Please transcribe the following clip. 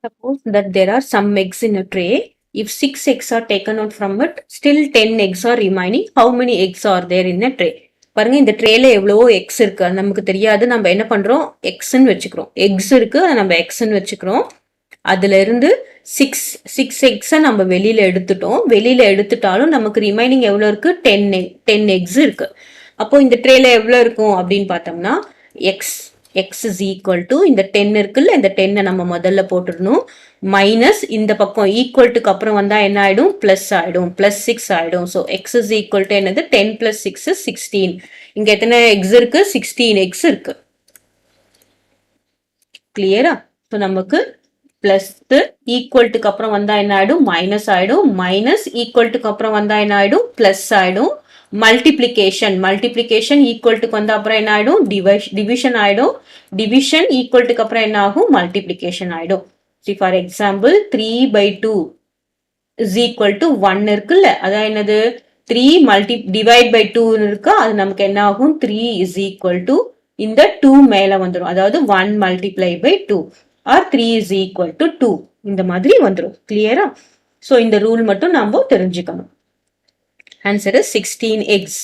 Suppose that there are some eggs in a tray. If 6 eggs are taken out from it, still 10 eggs are remaining. How many eggs are there in a tray? பாருங்க இந்த ட்ரேல எவ்வளவோ X இருக்கு, அது நமக்கு தெரியாது. நம்ம என்ன பண்றோம், எக்ஸ்ன்னு வச்சுக்கிறோம். எக்ஸ் இருக்கு, அதை நம்ம எக்ஸ்ன்னு வச்சுக்கிறோம். அதுல இருந்து சிக்ஸ் எக்ஸை நம்ம வெளியில எடுத்துட்டோம். வெளியில எடுத்துட்டாலும் நமக்கு ரிமைனிங் எவ்வளவு இருக்கு, 10 எக்ஸ் இருக்கு. அப்போ இந்த ட்ரேல எவ்வளவு இருக்கும் அப்படின்னு பார்த்தோம்னா எக்ஸ் இஸ் ஈக்குவல் டு இந்த 10 இருக்குல்ல, இந்த 10 நம்ம முதல்ல போட்டுடணும். மைனஸ் இந்த பக்கம் ஈக்குவல்ட்டுக்கு அப்புறம் வந்தா என்ன ஆயிடும், பிளஸ் ஆயிடும், பிளஸ் 6 ஆயிடும். So X is equal to என்னது, 10 பிளஸ் 6 இஸ் 16. இங்க எத்தனை எக்ஸ் இருக்கு, 16 எக்ஸ் இருக்கு. கிளியரா? ஸோ நமக்கு பிளஸ் ஈக்குவல்ட்டுக்கு அப்புறம் வந்தா என்ன ஆயிடும், மைனஸ் ஆயிடும். மைனஸ் ஈக்குவல்ட்டுக்கு அப்புறம் வந்தா என்ன ஆயிடும், பிளஸ் ஆயிடும். மல்டிப்ளிகேஷன் ஈக்குவல்ட்டுக்கு வந்தா அப்புறம் என்ன ஆயிடும், டிவிஷன் ஆயிடும். டிவிஷன் ஈக்குவல்ட்டுக்கு அப்புறம் என்ன ஆகும், மல்டிப்ளிகேஷன் ஆயிடும். For example 3/2 is equal to 1 இருக்குல்ல, அதான் என்னது 3 டிவைட் பை 2 இருக்கு. அது நமக்கு என்ன ஆகும், 3 இஸ் ஈக்குவல் டு இந்த 2 மேல வந்துடும். அதாவது 1 multiply by 2 or 3 is equal to 2 இந்த மாதிரி வந்துடும். கிளியரா? ஸோ இந்த ரூல் மட்டும் நாம தெரிஞ்சுக்கணும். Answer is 16 eggs.